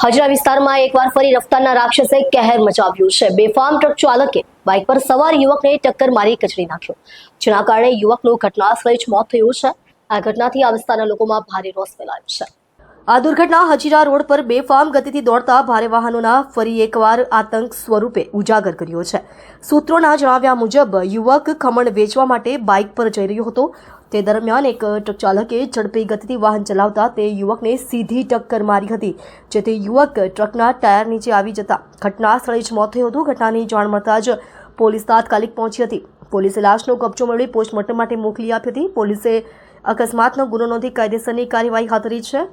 હજરા વિસ્તારમાં એકવાર ફરી રફતારના રાક્ષસે કહેર મચાવ્યું છે। બેફામ ટ્રક ચાલકે બાઇક પર સવાર યુવકને ટક્કર મારી કચડી નાખ્યો, જેના કારણે યુવકનું ઘટનાસ્થળે જ મોત થયું છે। આ ઘટનાથી આ વિસ્તારના લોકોમાં ભારે રોષ ફેલાયો છે। આ દુર્ઘટના હજીરા રોડ પર બેફામ ગતિથી દોડતા ભારે વાહનોના ફરી એકવાર આતંક સ્વરૂપે ઉજાગર કર્યો છે। સૂત્રોના જણાવ્યા મુજબ યુવક ખમણ વેચવા માટે બાઇક પર જઈ રહ્યો હતો। તે દરમિયાન એક ટ્રક ચાલકે ઝડપી ગતિથી વાહન ચલાવતા તે યુવકને સીધી ટક્કર મારી હતી, જેથી યુવક ટ્રકના ટાયર નીચે આવી જતા ઘટના સ્થળે જ મોત થયું હતું। ઘટનાની જાણ મળતા જ પોલીસ તાત્કાલિક પહોંચી હતી। પોલીસે લાશનો કબજો મેળવી પોસ્ટમોર્ટમ માટે મોકલી આપી હતી। પોલીસે અકસ્માતનો ગુનો નોંધી કાયદેસરની કાર્યવાહી હાથ ધરી છે।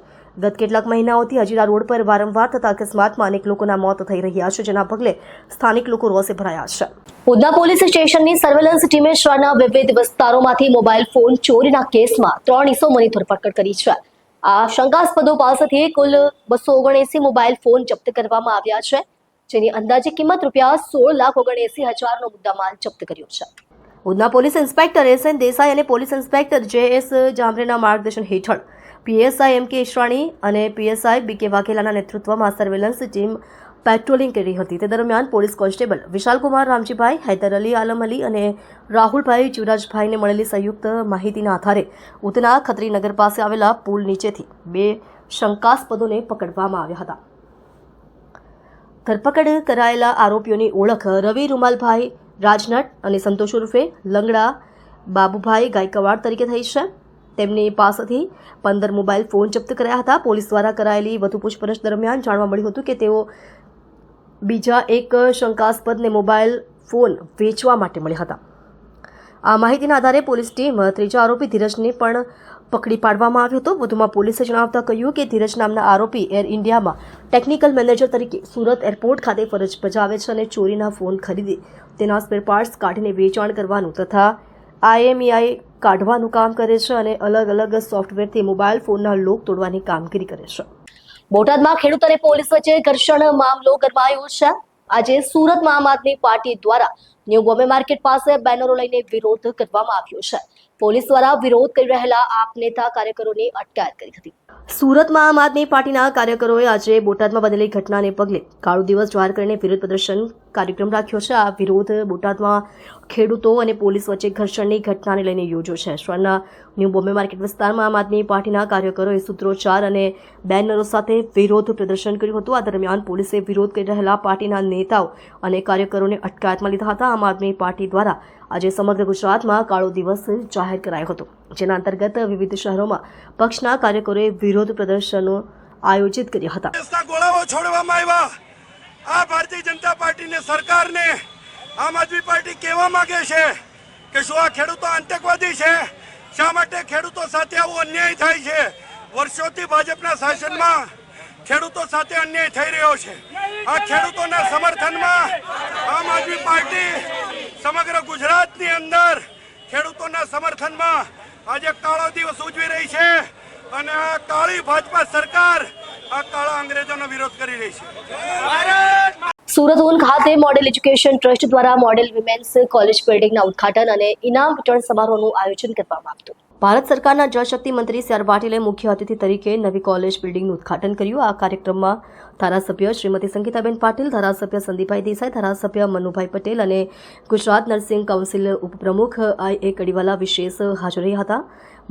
ગત કેટલાક મહિનાઓથી હજીરા રોડ પર વારંવાર થતા અકસ્માતમાં અનેક લોકોના મોત થઈ રહ્યા છે, જેના પગલે સ્થાનિક લોકો રોષે ભરાયા છે। ઉધના પોલીસ સ્ટેશનની સર્વેલન્સ ટીમે શહેરના વિવિધ વિસ્તારોમાંથી મોબાઈલ ફોન ચોરીના કેસમાં 3 ઇસમોની ધરપકડ કરી છે। આ શંકાસ્પદો પાસેથી કુલ 279 મોબાઈલ ફોન જપ્ત કરવામાં આવ્યા છે, જેની અંદાજે કિંમત ₹16,79,000નો મુદ્દામાલ જપ્ત કર્યો છે। Udhna police inspector SN Desai અને પોલીસ ઇન્સ્પેક્ટર JS જામરેના માર્ગદર્શન હેઠળ PSI MK ઈશરાણી અને PSI BK વાઘેલાના નેતૃત્વમાં સર્વેલન્સ ટીમ પેટ્રોલિંગ કરી હતી। તે દરમિયાન પોલીસ કોન્સ્ટેબલ વિશાલકુમાર રામજીભાઈ, હૈદર અલી, આલમ અલી અને રાહુલભાઈ જીવરાજભાઈને મળેલી સંયુક્ત માહિતીના આધારે ઉધના ખત્રીનગર પાસે આવેલા પુલ નીચેથી 2 શંકાસ્પદોને પકડવામાં આવ્યા હતા। ધરપકડ કરાયેલા આરોપીઓની ઓળખ રવિ રૂમાલભાઈ રાજનટ અને સંતોષ ઉર્ફે લંગડા બાબુભાઈ ગાયકવાડ તરીકે થઈ છે। તેમની પાસેથી 15 મોબાઈલ ફોન જપ્ત કરાયા હતા। પોલીસ દ્વારા કરાયેલી વધુ પૂછપરછ દરમિયાન જાણવા મળ્યું હતું કે તેઓ બીજા એક શંકાસ્પદને મોબાઈલ ફોન વેચવા માટે મળ્યા હતા। આ માહિતીના આધારે પોલીસ ટીમ ત્રીજા આરોપી ધીરજને પણ પકડી પાડવામાં આવ્યો હતો। વધુમાં પોલીસે જણાવતા કહ્યું કે ધીરજ નામના આરોપી એર ઇન્ડિયામાં ટેકનિકલ મેનેજર તરીકે સુરત એરપોર્ટ ખાતે ફરજ બજાવે છે અને ચોરીના ફોન ખરીદી તેના સ્પેર પાર્ટ્સ કાઢીને વેચાણ કરવાનું તથા IMEI કાઢવાનું કામ કરે છે અને અલગ અલગ સોફ્ટવેરથી મોબાઈલ ફોનના લોક તોડવાની કામગીરી કરે છે। બોટાદમાં ખેડૂત અને પોલીસ વચ્ચે ઘર્ષણ મામલો ગરમાયો છે। આજે સુરતમાં આમ આદમી પાર્ટી દ્વારા ન્યૂ બોમ્બે માર્કેટ પાસે બેનરો લઈને વિરોધ કરવામાં આવ્યો છે। પોલીસ દ્વારા વિરોધ કરી રહેલા આપ નેતા કાર્યકરોની અટકાયત કરી હતી। સુરતમાં આમ આદમી પાર્ટીના કાર્યકરોએ આજે બોટાદમાં બનેલી ઘટનાને પગલે કાળો દિવસ જાહેર કરીને વિરોધ પ્રદર્શન કાર્યક્રમ રાખ્યો છે। આ વિરોધ બોટાદમાં ખેડૂતો અને પોલીસ વચ્ચે ઘર્ષણની ઘટનાને લઈને યોજ્યો છે। શહેરના ન્યૂ બોમ્બે માર્કેટ વિસ્તારમાં આમ આદમી પાર્ટીના કાર્યકરોએ સૂત્રોચ્ચાર અને બેનરો સાથે વિરોધ પ્રદર્શન કર્યું હતું। આ દરમિયાન પોલીસે વિરોધ કરી રહેલા પાર્ટીના નેતાઓ અને કાર્યકરોને અટકાયતમાં લીધા હતા। આમ આદમી પાર્ટી દ્વારા આજે સમગ્ર ગુજરાતમાં કાળો દિવસ જાહેર કરાયો હતો, જેના અંતર્ગત વિવિધ શહેરોમાં પક્ષના કાર્યકરોએ વિરોધ પ્રદર્શનો આયોજિત કર્યા હતા। ગોળાઓ છોડવામાં આવ્યા। આ ભારતીય જનતા પાર્ટીને સરકારને આમ આદમી પાર્ટી કહેવા માંગે છે કે શું આ ખેડૂતો આતંકવાદી છે? શા માટે ખેડૂતો સાથે આવો અન્યાય થાય છે? વર્ષોથી ભાજપના શાસનમાં ખેડૂતો સાથે અન્યાય થઈ રહ્યો છે। આ ખેડૂતોના સમર્થનમાં આમ આદમી પાર્ટી સમગ્ર ગુજરાતની અંદર ખેડૂતોના સમર્થનમાં આજે કાળો દિવસ ઉજવી રહી છે અને આ કાળી ભાજપા સરકાર આ કાળા અંગ્રેજોનો વિરોધ કરી રહી છે। સુરત ઊન ખાતે મોડેલ એજ્યુકેશન ટ્રસ્ટ દ્વારા મોડેલ વિમેન્સ કોલેજ બિલ્ડિંગના ઉદ્ઘાટન અને ઇનામ વિતરણ સમારોહનું આયોજન કરવામાં આવ્યું। ભારત સરકારના જળશક્તિ મંત્રી સી આર પાટીલે મુખ્ય અતિથિ તરીકે નવી કોલેજ બિલ્ડિંગનું ઉદ્ઘાટન કર્યું। આ કાર્યક્રમમાં ધારાસભ્ય શ્રીમતી સંગીતાબેન પાટીલ, ધારાસભ્ય સંદીપભાઈ દેસાઈ, ધારાસભ્ય મનુભાઈ પટેલ અને ગુજરાત નર્સિંગ કાઉન્સિલ ઉપપ્રમુખ IA કડીવાલા વિશેષ હાજર રહ્યા હતા।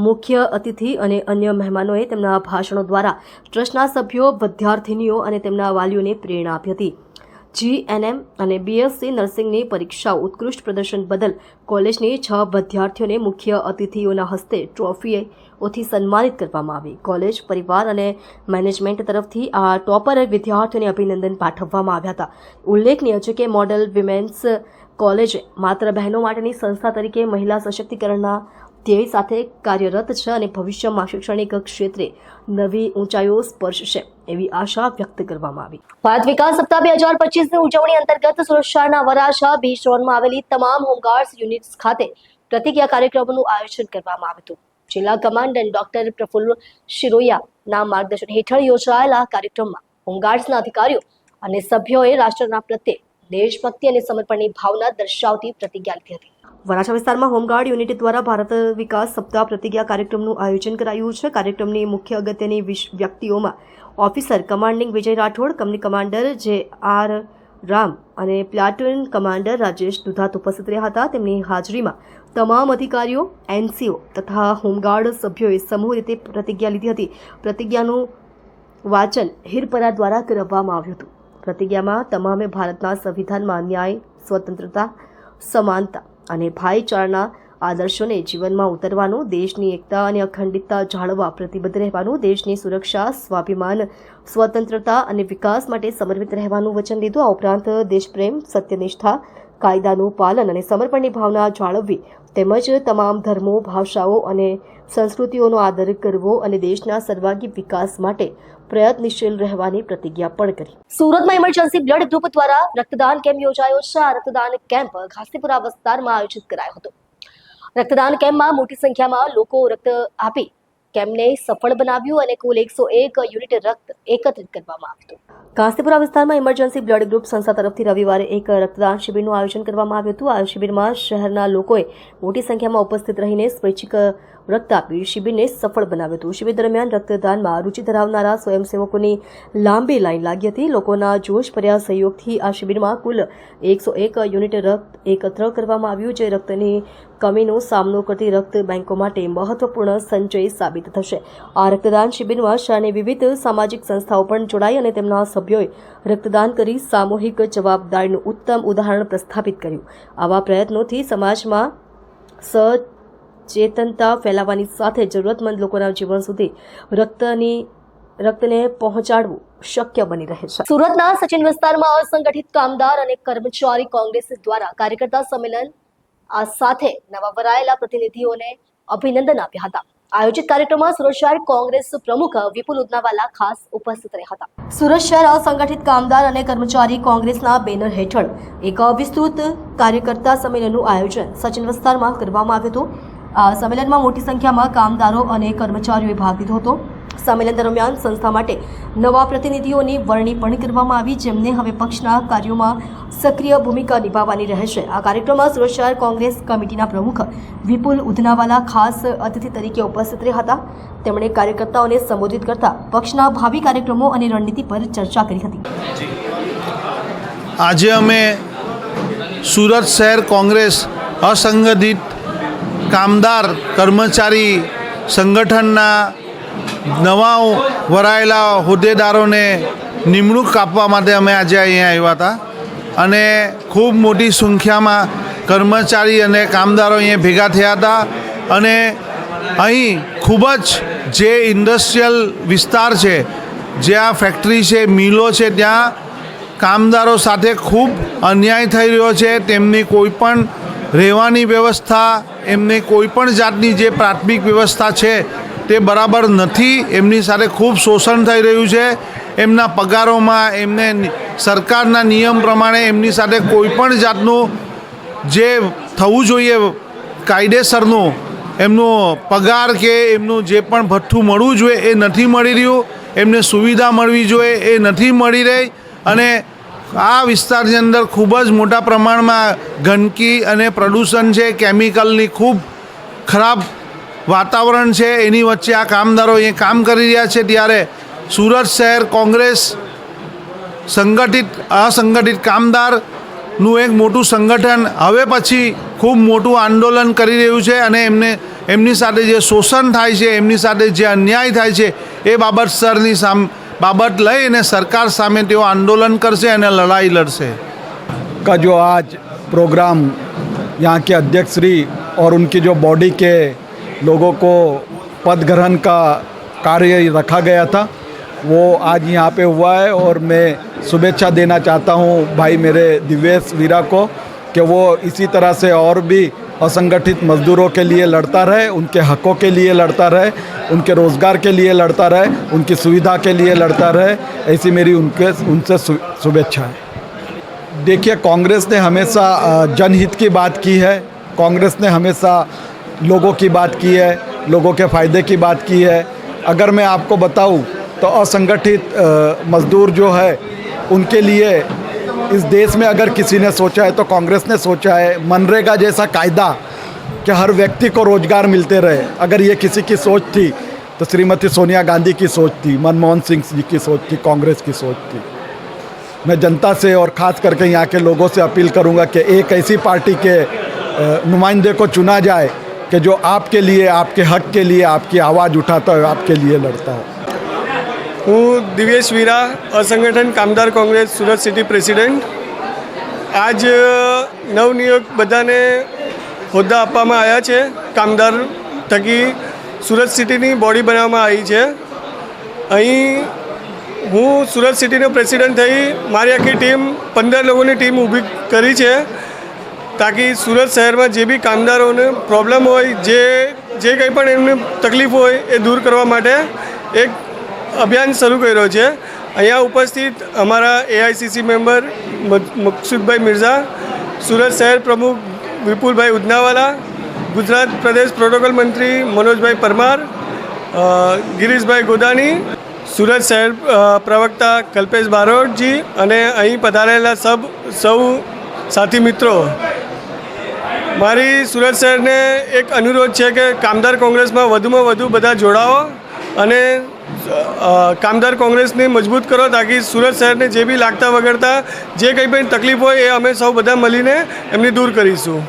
મુખ્ય અતિથિ અને અન્ય મહેમાનોએ તેમના ભાષણો દ્વારા ટ્રસ્ટના સભ્યો, વિદ્યાર્થીનીઓ અને તેમના વાલીઓને પ્રેરણા આપી હતી। GNM અને BSc નર્સિંગની પરીક્ષાઓ ઉત્કૃષ્ટ પ્રદર્શન બદલ કોલેજની 6 વિદ્યાર્થીઓને મુખ્ય અતિથિઓના હસ્તે ટ્રોફીઓથી સન્માનિત કરવામાં આવી। કોલેજ પરિવાર અને મેનેજમેન્ટ તરફથી આ ટોપર વિદ્યાર્થીઓને અભિનંદન પાઠવવામાં આવ્યા હતા। ઉલ્લેખનીય છે કે મોડેલ વિમેન્સ કોલેજ માત્ર બહેનો માટેની સંસ્થા તરીકે મહિલા સશક્તિકરણના ધ્યેય સાથે કાર્યરત છે અને ભવિષ્યમાં શૈક્ષણિક ક્ષેત્રે નવી ઊંચાઈઓ સ્પર્શશે એવી આશા વ્યક્ત કરવામાં આવી। ભારત વિકાસ સપ્તાહ 2025ની ઉજવણી અંતર્ગત સુરત શહેરના વરાછા બીચ રોડમાં આવેલી તમામ હોમગાર્ડ્સ યુનિટ્સ ખાતે પ્રતિજ્ઞા કાર્યક્રમનું આયોજન કરવામાં આવ્યું હતું। જિલ્લા કમાન્ડન્ટ ડોક્ટર પ્રફુલ્લ શિરોયાના માર્ગદર્શન હેઠળ યોજાયેલા કાર્યક્રમમાં હોમગાર્ડ્સના અધિકારીઓ અને સભ્યોએ રાષ્ટ્રના પ્રત્યે દેશભક્તિ અને સમર્પણની ભાવના દર્શાવતી પ્રતિજ્ઞા લીધી હતી। વરાછા વિસ્તારમાં હોમગાર્ડ યુનિટ દ્વારા ભારત વિકાસ સપ્તાહ પ્રતિજ્ઞા કાર્યક્રમનું આયોજન કરાયું છે। કાર્યક્રમની મુખ્ય અગત્યની વ્યક્તિઓમાં ઓફિસર કમાન્ડિંગ વિજય રાઠોડ, કંપની કમાન્ડર જે.આર. રામ અને પ્લાટૂન કમાન્ડર રાજેશ દુધાત ઉપસ્થિત રહ્યા હતા. તેમની હાજરીમાં તમામ અધિકારીઓ, એનસીઓ તથા હોમગાર્ડ સભ્યોએ સમૂહ રીતે પ્રતિજ્ઞા લીધી હતી. પ્રતિજ્ઞાનું વાંચન હિરપરા દ્વારા કરવામાં આવ્યું હતું. પ્રતિજ્ઞામાં તમામે ભારતના સંવિધાનમાં ન્યાય, સ્વતંત્રતા, સમાનતા અને ભાઈચારાના આદર્શોને જીવનમાં ઉતારવાનું, દેશની એકતા અને અખંડિતતા જાળવવા પ્રતિબદ્ધ રહેવાનું, દેશની સુરક્ષા, સ્વાભિમાન, સ્વતંત્રતા અને વિકાસ માટે સમર્પિત રહેવાનું વચન લીધું. આ ઉપરાંત દેશપ્રેમ, સત્યનિષ્ઠા, કાયદાનું પાલન અને સમર્પણની ભાવના જાળવવી તેમજ તમામ ધર્મો, ભાષાઓ અને સંસ્કૃતિઓનો આદર કરવો અને દેશના સર્વાંગી વિકાસ માટે પ્રયત્નશીલ રહેવાની પ્રતિજ્ઞા પણ કરી. સુરતમાં ઇમરજન્સી બ્લડ ગ્રુપ દ્વારા રક્તદાન કેમ્પ યોજાયો છે. આ રક્તદાન કેમ્પ ઘાસીપુરા વિસ્તારમાં આયોજિત કરાયો હતો. રક્તદાન કેમ્પમાં મોટી સંખ્યામાં લોકો રક્ત આપી કેમ્પને સફળ બનાવ્યું અને કુલ 101 યુનિટ રક્ત એકત્રિત કરવામાં આવ્યું. ઘાસીપુરા વિસ્તારમાં ઇમરજન્સી બ્લડ ગ્રુપ સંસ્થા તરફથી રવિવારે એક રક્તદાન શિબિરનું આયોજન કરવામાં આવ્યું હતું. આ શિબિરમાં શહેરના લોકોએ મોટી સંખ્યામાં ઉપસ્થિત રહીને સ્વૈચ્છિક રક્ત આપી શિબિરને સફળ બનાવ્યું હતું. શિબિર દરમિયાન રક્તદાનમાં રૂચિ ધરાવનારા સ્વયંસેવકોની લાંબી લાઈન લાગી હતી. લોકોના જોશભર્યા સહયોગથી આ શિબિરમાં કુલ 101 યુનિટ રક્ત એકત્ર કરવામાં આવ્યું, જે રક્તની કમીનો સામનો કરતી રક્ત બેંકો માટે મહત્વપૂર્ણ સંચય સાબિત થશે. આ રક્તદાન શિબિરમાં શહેરની વિવિધ સામાજિક સંસ્થાઓ પણ જોડાઈ અને તેમના સભ્યોએ રક્તદાન કરી સામૂહિક જવાબદારીનું ઉત્તમ ઉદાહરણ પ્રસ્થાપિત કર્યું. આવા પ્રયત્નોથી સમાજમાં સચેતનતા ફેલાવવાની સાથે જરૂરતમંદ લોકોના જીવન સુધી રક્તને પહોંચાડવું શક્ય બની રહે છે. સુરતના સચિન વિસ્તારમાં અસંગઠિત કામદાર અને કર્મચારી કોંગ્રેસ દ્વારા કાર્યકર્તા સંમેલન આ સાથે નવા વરાયેલા પ્રતિનિધિઓને અભિનંદન આપ્યા હતા. આયોજિત કાર્યક્રમમાં સુરત શહેર કોંગ્રેસ પ્રમુખ વિપુલ ઉદનાવાલા ખાસ ઉપસ્થિત રહ્યા હતા. સુરત શહેર અસંગઠિત કામદાર અને કર્મચારી કોંગ્રેસના બેનર હેઠળ એક વિસ્તૃત કાર્યકર્તા સંમેલનનું આયોજન સચિન વિસ્તારમાં કરવામાં આવ્યું હતું. આ સંમેલનમાં મોટી સંખ્યામાં કામદારો અને કર્મચારીઓએ ભાગ લીધો હતો. સંમેલન દરમિયાન સંસ્થા માટે નવા પ્રતિનિધિઓની વરણી પણ કરવામાં આવી, જેમને હવે પક્ષના કાર્યોમાં સક્રિય ભૂમિકા નિભાવવાની રહેશે. આ કાર્યક્રમમાં સુરત શહેર કોંગ્રેસ કમિટીના પ્રમુખ વિપુલ ઉદનાવાલા ખાસ અતિથિ તરીકે ઉપસ્થિત રહ્યા હતા. તેમણે કાર્યકર્તાઓને સંબોધિત કરતા પક્ષના ભાવિ કાર્યક્રમો અને રણનીતિ પર ચર્ચા કરી હતી. આજે અમે સુરત શહેર કોંગ્રેસ અસંગઠિત કામદાર કર્મચારી સંગઠનના નવા વરાયેલા હોદ્દેદારોને નિમણૂક આપવા માટે અમે આજે અહીંયા આવ્યા હતા અને ખૂબ મોટી સંખ્યામાં કર્મચારી અને કામદારો અહીંયા ભેગા થયા હતા. અને અહીં ખૂબ જ જે ઇન્ડસ્ટ્રીયલ વિસ્તાર છે, જ્યાં ફેક્ટરી છે, મિલો છે, ત્યાં કામદારો સાથે ખૂબ અન્યાય થઈ રહ્યો છે. તેમની કોઈ પણ રહેવાની વ્યવસ્થા, એમની કોઈ પણ જાતની જે પ્રાથમિક વ્યવસ્થા છે તે બરાબર નથી. એમની સાથે ખૂબ શોષણ થઈ રહ્યું છે. એમના પગારોમાં એમને સરકારના નિયમ પ્રમાણે એમની સાથે કોઈ પણ જાતનું જે થવું જોઈએ કાયદેસરનું એમનું પગાર કે એમનું જે પણ ભથ્થું મળવું જોઈએ એ નથી મળી રહ્યું. એમને સુવિધા મળવી જોઈએ એ નથી મળી રહી. અને આ વિસ્તારની અંદર ખૂબ જ મોટા પ્રમાણમાં ગંદકી અને પ્રદૂષણ છે, કેમિકલની ખૂબ ખરાબ વાતાવરણ છે. એની વચ્ચે આ કામદારો એ કામ કરી રહ્યા છે. ત્યારે સુરત શહેર કોંગ્રેસ અસંગઠિત કામદારનું એક મોટું સંગઠન હવે પછી ખૂબ મોટું આંદોલન કરી રહ્યું છે. અને એમની સાથે જે શોષણ થાય છે, એમની સાથે જે અન્યાય થાય છે, એ બાબત લઈ અને સરકાર સામે તેઓ આંદોલન કરશે અને લડાઈ લડશે. का जो आज प्रोग्राम यहाँ के अध्यक्ष श्री और उनकी जो बॉडी के लोगों को पद ग्रहण का कार्य रखा गया था, वो आज यहाँ पे हुआ है. और मैं शुभेच्छा देना चाहता हूँ भाई मेरे दिव्येश वीरा को कि वो इसी तरह से और भी असंगठित मजदूरों के लिए लड़ता रहे, उनके हकों के लिए लड़ता रहे, उनके रोज़गार के लिए लड़ता रहे, उनकी सुविधा के लिए लड़ता रहे. ऐसी मेरी उनसे शुभेच्छा है. देखिए, कांग्रेस ने हमेशा जनहित की बात की है. कांग्रेस ने हमेशा लोगों की बात की है, लोगों के फ़ायदे की बात की है. अगर मैं आपको बताऊं तो असंगठित मजदूर जो है उनके लिए इस देश में अगर किसी ने सोचा है तो कांग्रेस ने सोचा है. मनरेगा जैसा कायदा कि हर व्यक्ति को रोज़गार मिलते रहे, अगर ये किसी की सोच थी तो श्रीमती सोनिया गांधी की सोच थी, मनमोहन सिंह जी की सोच थी, कांग्रेस की सोच थी। मैं जनता से और ख़ास करके यहाँ के लोगों से अपील करूँगा कि एक ऐसी पार्टी के नुमाइंदे को चुना जाए कि जो आपके लिए, आपके हक के लिए, आपकी आवाज़ उठाता है, आपके लिए लड़ता है। હું દિવ્યેશ વીરા, અસંગઠન કામદાર કોંગ્રેસ સુરત સિટી પ્રેસિડેન્ટ. આજ નવનિયુક્ત બધાને હોદ્દા આપવામાં આવ્યા છે. કામદાર થકી સુરત સિટીની બોડી બનાવવામાં આવી છે. અહીં હું સુરત સિટીનો પ્રેસિડેન્ટ થઈ મારી આખી ટીમ 15 લોકોની ટીમ ઊભી કરી છે, તાકી સુરત શહેરમાં જે બી કામદારોને પ્રોબ્લેમ હોય, જે કંઈ પણ એમને તકલીફ હોય એ દૂર કરવા માટે એક અભિયાન શરૂ કર્યો છે. અહીંયા ઉપસ્થિત અમારા એઆઈસીસી મેમ્બર મકસૂદભાઈ મિર્ઝા, સુરત શહેર પ્રમુખ વિપુલભાઈ ઉદનાવાલા, ગુજરાત પ્રદેશ પ્રોટોકોલ મંત્રી મનોજભાઈ પરમાર, ગિરીશભાઈ ગોદાની, સુરત શહેર પ્રવક્તા કલ્પેશ બારોટજી અને અહીં પધારેલા સૌ સાથી મિત્રો. મારી સુરત શહેરને એક અનુરોધ છે કે કામદાર કોંગ્રેસમાં વધુમાં વધુ બધા જોડાઓ અને કામદાર કોંગ્રેસને મજબૂત કરો, તાકી સુરત શહેરને જે બી લાગતા વગરતા જે કંઈ પણ તકલીફ હોય એ અમે સૌ બધા મળીને એમની દૂર કરીશું.